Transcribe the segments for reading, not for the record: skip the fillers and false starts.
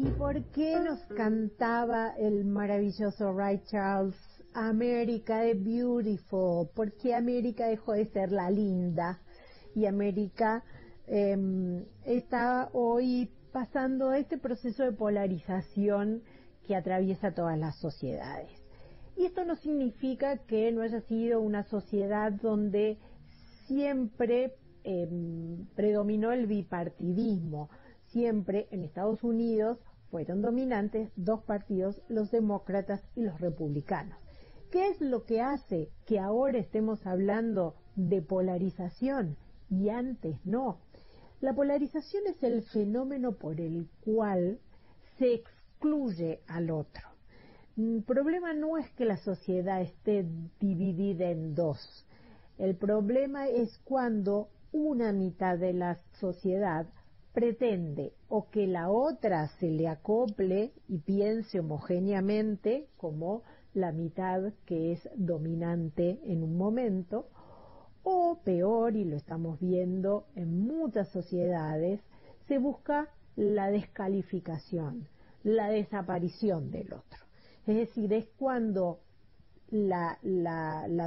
¿Y por qué nos cantaba el maravilloso Ray Charles, America the Beautiful? ¿Por qué América dejó de ser la linda? Y América está hoy pasando este proceso de polarización que atraviesa todas las sociedades. Y esto no significa que no haya sido una sociedad donde siempre predominó el bipartidismo. Siempre en Estados Unidos fueron dominantes dos partidos, los demócratas y los republicanos. ¿Qué es lo que hace que ahora estemos hablando de polarización y antes no? La polarización es el fenómeno por el cual se excluye al otro. El problema no es que la sociedad esté dividida en dos. El problema es cuando una mitad de la sociedad pretende o que la otra se le acople y piense homogéneamente como la mitad que es dominante en un momento, o peor, y lo estamos viendo en muchas sociedades, se busca la descalificación, la desaparición del otro. Es decir, es cuando la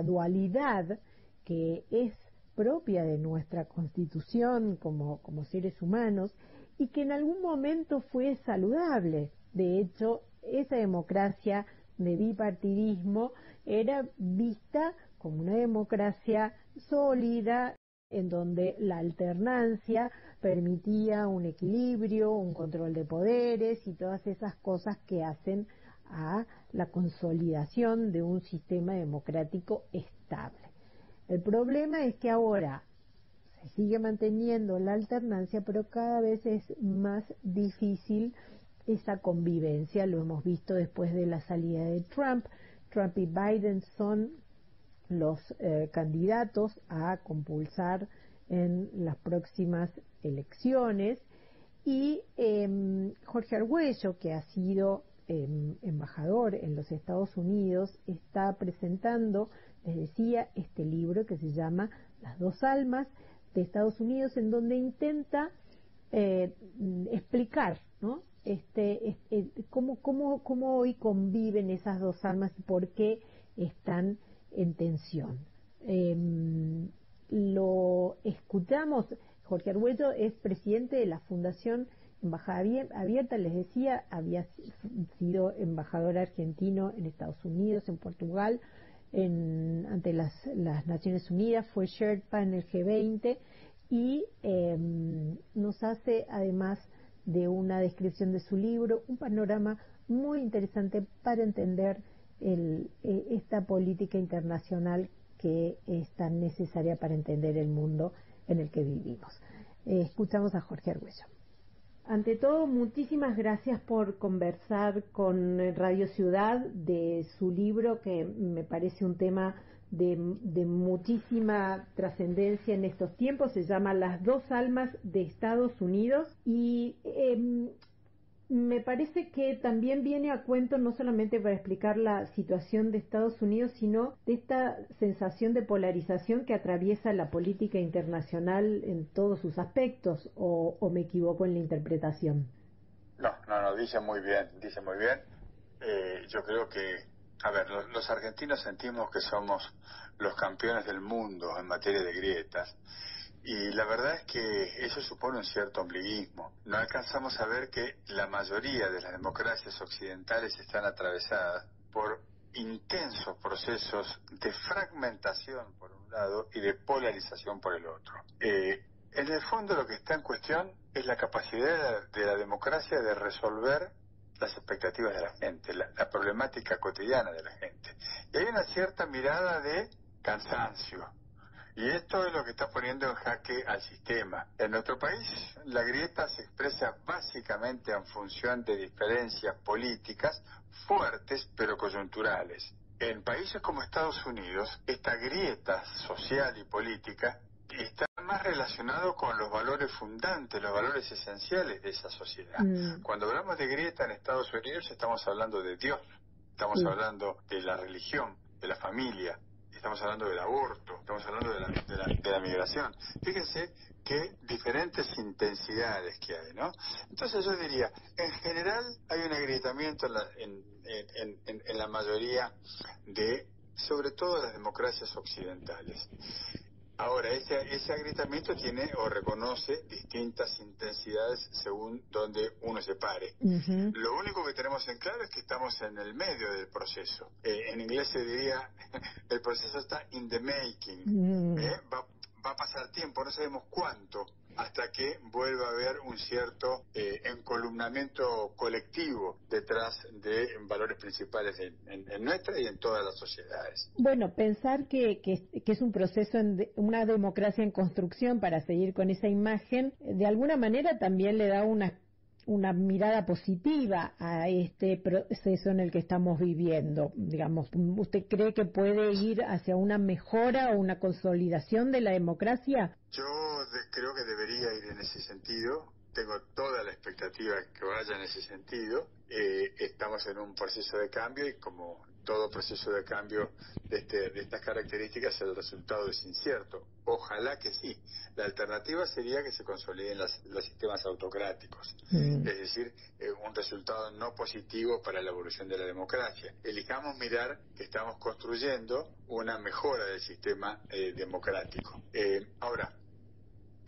dualidad que es propia de nuestra constitución como seres humanos y que en algún momento fue saludable. De hecho, esa democracia de bipartidismo era vista como una democracia sólida en donde la alternancia permitía un equilibrio, un control de poderes y todas esas cosas que hacen a la consolidación de un sistema democrático estable. El problema es que ahora se sigue manteniendo la alternancia, pero cada vez es más difícil esa convivencia. Lo hemos visto después de la salida de Trump. Trump y Biden son los candidatos a compulsar en las próximas elecciones y Jorge Argüello, que ha sido embajador en los Estados Unidos, está presentando, les decía, este libro que se llama Las dos almas de Estados Unidos, en donde intenta explicar, ¿no? Cómo hoy conviven esas dos almas y por qué están en tensión. Lo escuchamos. Jorge Argüello es presidente de la Fundación Embajada Abierta, les decía, había sido embajador argentino en Estados Unidos, en Portugal, ante las Naciones Unidas, fue Sherpa en el G20 y nos hace, además de una descripción de su libro, un panorama muy interesante para entender esta política internacional que es tan necesaria para entender el mundo en el que vivimos. Escuchamos a Jorge Argüello. Ante todo, muchísimas gracias por conversar con Radio Ciudad de su libro, que me parece un tema de muchísima trascendencia en estos tiempos. Se llama Las dos almas de Estados Unidos y me parece que también viene a cuento no solamente para explicar la situación de Estados Unidos, sino de esta sensación de polarización que atraviesa la política internacional en todos sus aspectos, o me equivoco en la interpretación. No, dice muy bien. Yo creo que, a ver, los argentinos sentimos que somos los campeones del mundo en materia de grietas. Y la verdad es que eso supone un cierto ombliguismo. No alcanzamos a ver que la mayoría de las democracias occidentales están atravesadas por intensos procesos de fragmentación por un lado y de polarización por el otro. En el fondo lo que está en cuestión es la capacidad de la democracia de resolver las expectativas de la gente, la problemática cotidiana de la gente. Y hay una cierta mirada de cansancio. Y esto es lo que está poniendo en jaque al sistema. En nuestro país, la grieta se expresa básicamente en función de diferencias políticas fuertes pero coyunturales. En países como Estados Unidos, esta grieta social y política está más relacionado con los valores fundantes, los valores esenciales de esa sociedad. Cuando hablamos de grieta en Estados Unidos, estamos hablando de Dios, estamos hablando de la religión, de la familia, estamos hablando del aborto, estamos hablando de la migración. Fíjense que diferentes intensidades que hay, ¿no? Entonces yo diría, en general hay un agrietamiento en la mayoría de, sobre todo las democracias occidentales. Ahora, ese agrietamiento tiene o reconoce distintas intensidades según donde uno se pare. Uh-huh. Lo único que tenemos en claro es que estamos en el medio del proceso. En inglés se diría, el proceso está in the making. Va a pasar tiempo, no sabemos cuánto, hasta que vuelva a haber un cierto encolumnamiento colectivo detrás de valores principales en nuestra y en todas las sociedades. Bueno, pensar que es un proceso, una democracia en construcción, para seguir con esa imagen, de alguna manera también le da una mirada positiva a este proceso en el que estamos viviendo. Digamos, ¿usted cree que puede ir hacia una mejora o una consolidación de la democracia? Yo creo que debería ir en ese sentido. Tengo toda la expectativa que vaya en ese sentido. Estamos en un proceso de cambio y como todo proceso de cambio de estas características el resultado es incierto. Ojalá que sí. La alternativa sería que se consoliden los sistemas autocráticos, es decir, un resultado no positivo para la evolución de la democracia. Elijamos mirar que estamos construyendo una mejora del sistema democrático. Ahora,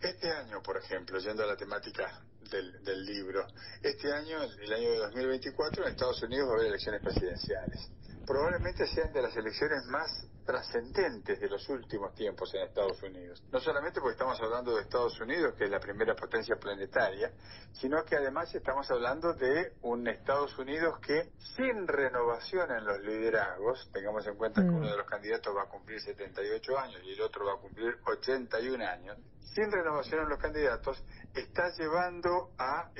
este año, por ejemplo, yendo a la temática del libro, este año, el año de 2024, en Estados Unidos va a haber elecciones presidenciales. Probablemente sean de las elecciones más trascendentes de los últimos tiempos en Estados Unidos. No solamente porque estamos hablando de Estados Unidos, que es la primera potencia planetaria, sino que además estamos hablando de un Estados Unidos que, sin renovación en los liderazgos, tengamos en cuenta que uno de los candidatos va a cumplir 78 años y el otro va a cumplir 81 años, sin renovación en los candidatos, está llevando a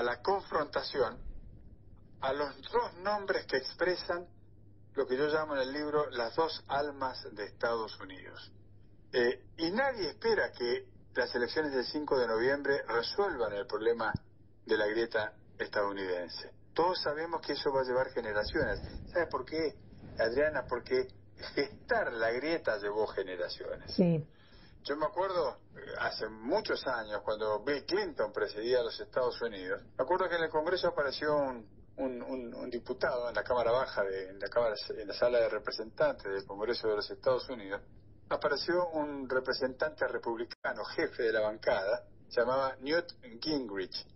la confrontación a los dos nombres que expresan lo que yo llamo en el libro las dos almas de Estados Unidos. Y nadie espera que las elecciones del 5 de noviembre resuelvan el problema de la grieta estadounidense. Todos sabemos que eso va a llevar generaciones. ¿Sabe por qué, Adriana? Porque gestar la grieta llevó generaciones. Sí. Yo me acuerdo hace muchos años, cuando Bill Clinton presidía a los Estados Unidos, me acuerdo que en el Congreso apareció un diputado en la Cámara Baja, en la Sala de Representantes del Congreso de los Estados Unidos, apareció un representante republicano, jefe de la bancada, se llamaba Newt Gingrich.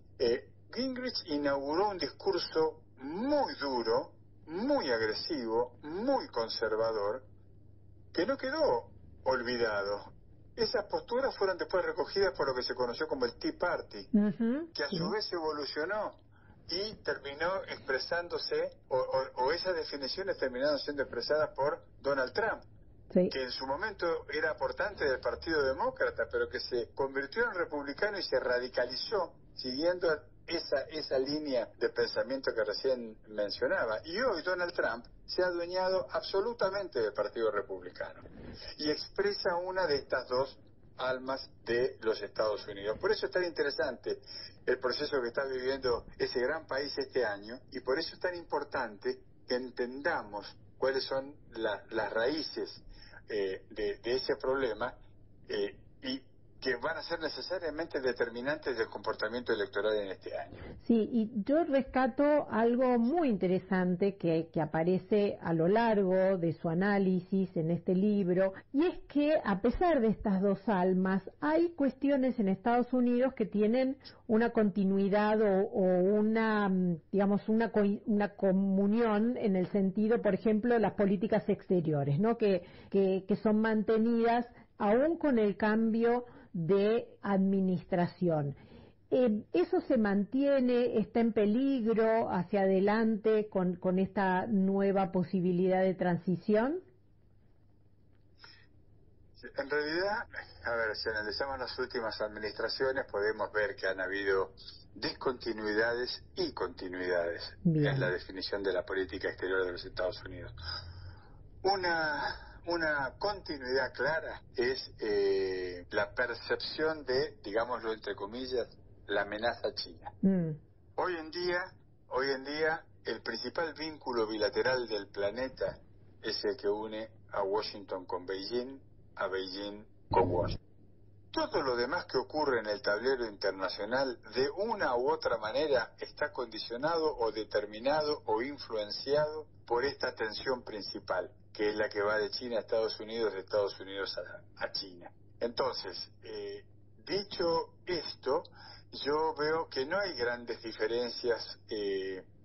Gingrich inauguró un discurso muy duro, muy agresivo, muy conservador, que no quedó olvidado. Esas posturas fueron después recogidas por lo que se conoció como el Tea Party, que a su vez evolucionó y terminó expresándose, o esas definiciones terminaron siendo expresadas por Donald Trump, que en su momento era aportante del Partido Demócrata, pero que se convirtió en republicano y se radicalizó siguiendo esa línea de pensamiento que recién mencionaba. Y hoy Donald Trump se ha adueñado absolutamente del Partido Republicano y expresa una de estas dos almas de los Estados Unidos. Por eso es tan interesante el proceso que está viviendo ese gran país este año, y por eso es tan importante que entendamos cuáles son las raíces de ese problema y que van a ser necesariamente determinantes del comportamiento electoral en este año. Sí, y yo rescato algo muy interesante que aparece a lo largo de su análisis en este libro, y es que a pesar de estas dos almas, hay cuestiones en Estados Unidos que tienen una continuidad o una, digamos, una comunión en el sentido, por ejemplo, las políticas exteriores, ¿no? Que son mantenidas aún con el cambio de administración. ¿Eso se mantiene, está en peligro hacia adelante con esta nueva posibilidad de transición? En realidad, a ver, si analizamos las últimas administraciones, podemos ver que han habido discontinuidades y continuidades en la definición de la política exterior de los Estados Unidos. Una continuidad clara es la percepción de, digámoslo entre comillas, la amenaza china. Hoy en día, el principal vínculo bilateral del planeta es el que une a Washington con Beijing, a Beijing con Washington. todo lo demás que ocurre en el tablero internacional, de una u otra manera, está condicionado o determinado o influenciado por esta tensión principal, que es la que va de China a Estados Unidos, de Estados Unidos a China. Entonces, dicho esto, yo veo que no hay grandes diferencias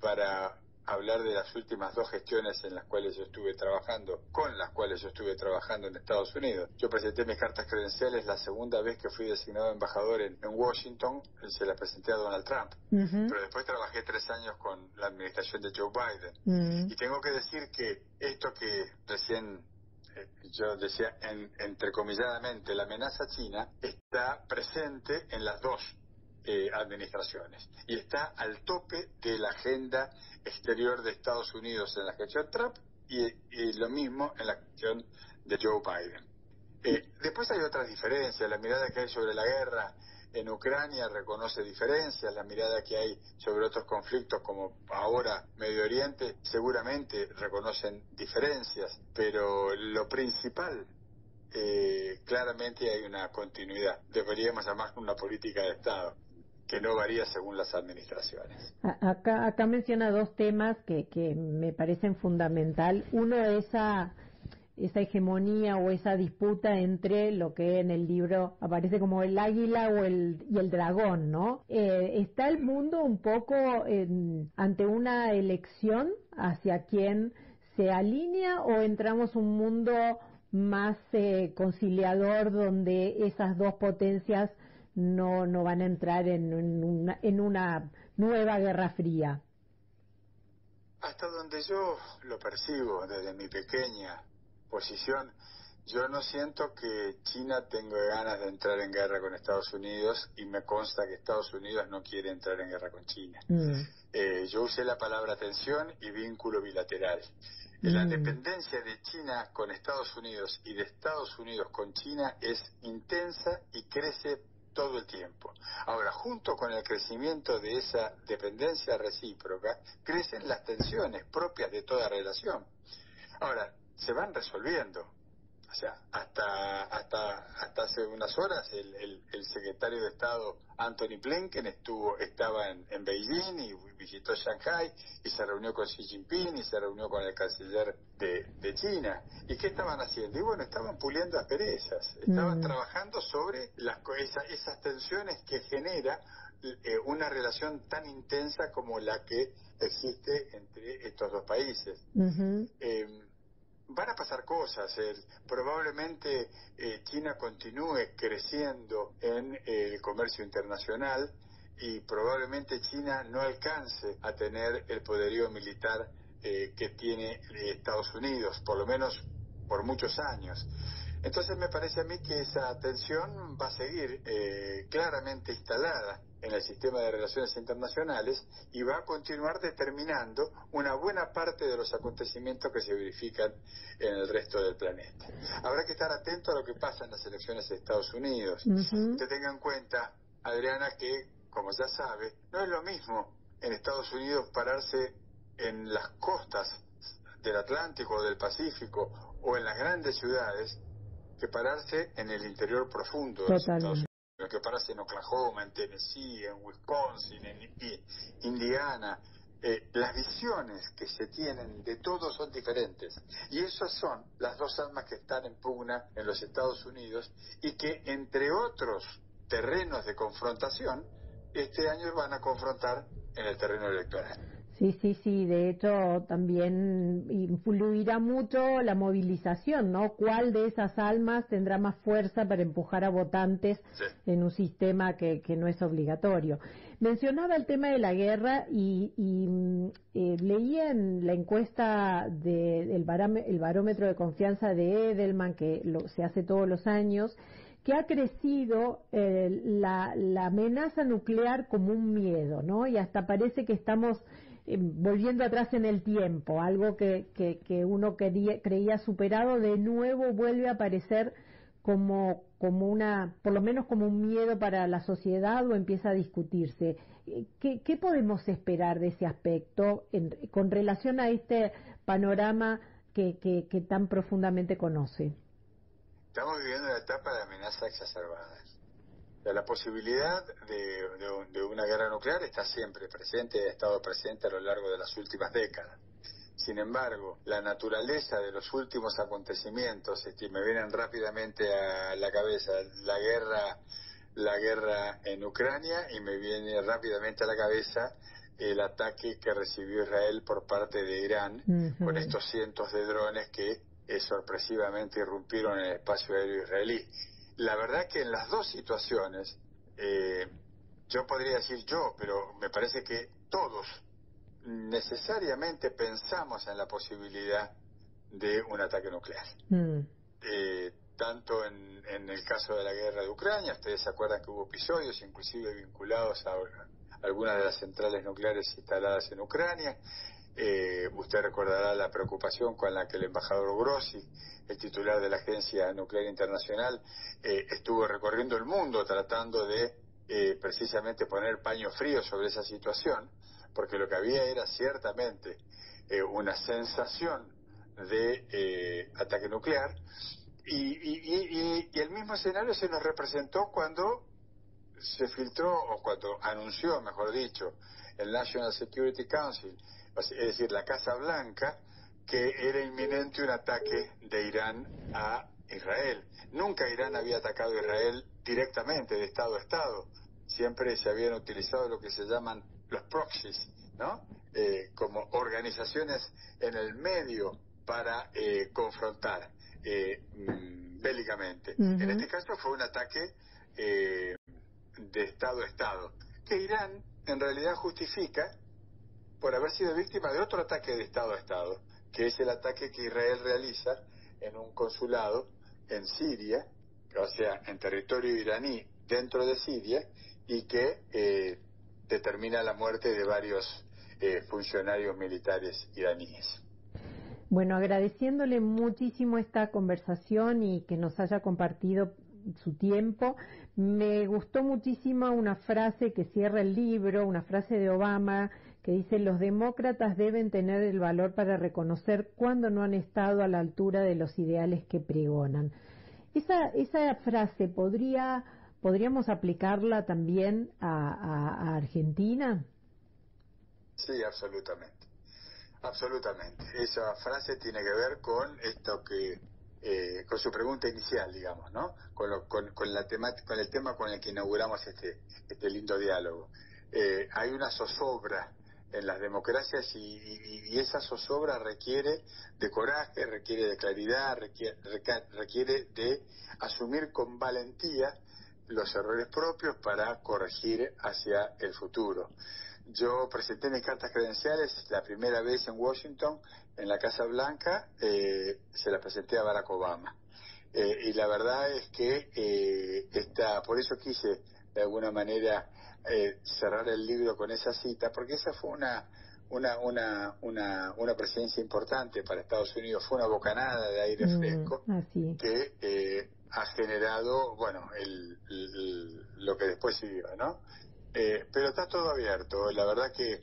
para hablar de las últimas 2 gestiones en las cuales yo estuve trabajando, con las cuales yo estuve trabajando en Estados Unidos. Yo presenté mis cartas credenciales la segunda vez que fui designado embajador en Washington, se las presenté a Donald Trump. Pero después trabajé 3 años con la administración de Joe Biden. Y tengo que decir que esto que recién yo decía entrecomilladamente, la amenaza china está presente en las 2 administraciones y está al tope de la agenda exterior de Estados Unidos en la gestión Trump y lo mismo en la gestión de Joe Biden. Después hay otras diferencias, la mirada que hay sobre la guerra en Ucrania reconoce diferencias, la mirada que hay sobre otros conflictos como ahora Medio Oriente seguramente reconocen diferencias, pero lo principal, claramente hay una continuidad, deberíamos llamar una política de Estado que no varía según las administraciones. Acá menciona 2 temas que me parecen fundamental. Uno es esa hegemonía o esa disputa entre lo que en el libro aparece como el águila y el dragón, ¿no? ¿Está el mundo un poco ante una elección hacia quién se alinea o entramos un mundo más conciliador donde esas 2 potencias no van a entrar en una nueva guerra fría? Hasta donde yo lo percibo desde mi pequeña posición, yo no siento que China tenga ganas de entrar en guerra con Estados Unidos y me consta que Estados Unidos no quiere entrar en guerra con China. Yo usé la palabra tensión y vínculo bilateral. La dependencia de China con Estados Unidos y de Estados Unidos con China es intensa y crece todo el tiempo. Ahora, junto con el crecimiento de esa dependencia recíproca, crecen las tensiones propias de toda relación. Ahora, se van resolviendo. O sea, hasta hace unas horas el secretario de Estado Anthony Blinken estaba en Beijing y visitó Shanghai y se reunió con Xi Jinping y se reunió con el canciller de China. ¿Y qué estaban haciendo? Y bueno, estaban puliendo asperezas, estaban trabajando sobre esas tensiones que genera una relación tan intensa como la que existe entre estos 2 países. Van a pasar cosas, probablemente China continúe creciendo en el comercio internacional y probablemente China no alcance a tener el poderío militar que tiene Estados Unidos, por lo menos por muchos años. Entonces me parece a mí que esa tensión va a seguir claramente instalada en el sistema de relaciones internacionales y va a continuar determinando una buena parte de los acontecimientos que se verifican en el resto del planeta. Habrá que estar atento a lo que pasa en las elecciones de Estados Unidos. Usted tenga en cuenta, Adriana, que, como ya sabe, no es lo mismo en Estados Unidos pararse en las costas del Atlántico o del Pacífico o en las grandes ciudades que pararse en el interior profundo de los Estados Unidos, que pararse en Oklahoma, en Tennessee, en Wisconsin, en Indiana. Las visiones que se tienen de todos son diferentes y esas son las 2 almas que están en pugna en los Estados Unidos y que entre otros terrenos de confrontación este año van a confrontar en el terreno electoral. Sí, de hecho también influirá mucho la movilización, ¿no? ¿Cuál de esas almas tendrá más fuerza para empujar a votantes en un sistema que no es obligatorio? Mencionaba el tema de la guerra y leía en la encuesta del barómetro de confianza de Edelman, que se hace todos los años, que ha crecido la amenaza nuclear como un miedo, ¿no? Y hasta parece que estamos volviendo atrás en el tiempo, algo que uno creía superado, de nuevo vuelve a aparecer como por lo menos como un miedo para la sociedad, o empieza a discutirse. ¿Qué podemos esperar de ese aspecto con relación a este panorama que tan profundamente conoce? Estamos viviendo una etapa de amenaza exacerbada. La posibilidad de una guerra nuclear está siempre presente, ha estado presente a lo largo de las últimas décadas. Sin embargo, la naturaleza de los últimos acontecimientos, me vienen rápidamente a la cabeza la guerra en Ucrania, y me viene rápidamente a la cabeza el ataque que recibió Israel por parte de Irán, con estos cientos de drones que sorpresivamente irrumpieron en el espacio aéreo israelí. La verdad que en las dos situaciones, yo podría decir pero me parece que todos necesariamente pensamos en la posibilidad de un ataque nuclear. Tanto en el caso de la guerra de Ucrania, ustedes se acuerdan que hubo episodios inclusive vinculados a algunas de las centrales nucleares instaladas en Ucrania. Usted recordará la preocupación con la que el embajador Grossi, el titular de la Agencia Nuclear Internacional, estuvo recorriendo el mundo tratando de precisamente poner paño frío sobre esa situación, porque lo que había era ciertamente una sensación de ataque nuclear, y el mismo escenario se nos representó cuando se filtró, o cuando anunció, mejor dicho, el National Security Council, es decir, la Casa Blanca, que era inminente un ataque de Irán a Israel. Nunca Irán había atacado a Israel directamente, de Estado a Estado. Siempre se habían utilizado lo que se llaman los proxies, ¿no? Como organizaciones en el medio para confrontar bélicamente. En este caso fue un ataque de Estado a Estado, que Irán en realidad justifica por haber sido víctima de otro ataque de Estado a Estado, que es el ataque que Israel realiza en un consulado en Siria, o sea, en territorio iraní dentro de Siria, y que determina la muerte de varios funcionarios militares iraníes. Bueno, agradeciéndole muchísimo esta conversación y que nos haya compartido su tiempo, me gustó muchísimo una frase que cierra el libro, una frase de Obama que dice: los demócratas deben tener el valor para reconocer cuando no han estado a la altura de los ideales que pregonan. Esa frase podríamos aplicarla también a Argentina. Sí, absolutamente. Absolutamente. Esa frase tiene que ver con esto con su pregunta inicial, digamos, ¿no? Con la temática, con el tema con el que inauguramos este lindo diálogo. Hay una zozobra en las democracias y esa zozobra requiere de coraje, requiere de claridad, requiere de asumir con valentía los errores propios para corregir hacia el futuro. Yo presenté mis cartas credenciales la primera vez en Washington, en la Casa Blanca, se las presenté a Barack Obama. Y la verdad es que por eso quise de alguna manera cerrar el libro con esa cita, porque esa fue una presencia importante para Estados Unidos, fue una bocanada de aire fresco que ha generado, bueno, lo que después siguió, ¿no? Pero está todo abierto. La verdad que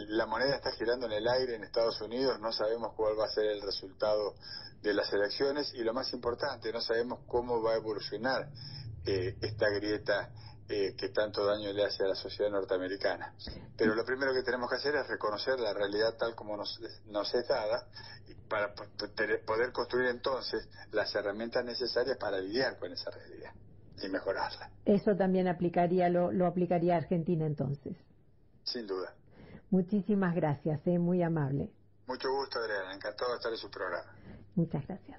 la moneda está girando en el aire en Estados Unidos, no sabemos cuál va a ser el resultado de las elecciones, y lo más importante, no sabemos cómo va a evolucionar esta grieta que tanto daño le hace a la sociedad norteamericana. Pero lo primero que tenemos que hacer es reconocer la realidad tal como nos es dada, para poder construir entonces las herramientas necesarias para lidiar con esa realidad y mejorarla. Eso también lo aplicaría a Argentina entonces. Sin duda. Muchísimas gracias, muy amable. Mucho gusto, Adriana, encantado de estar en su programa. Muchas gracias.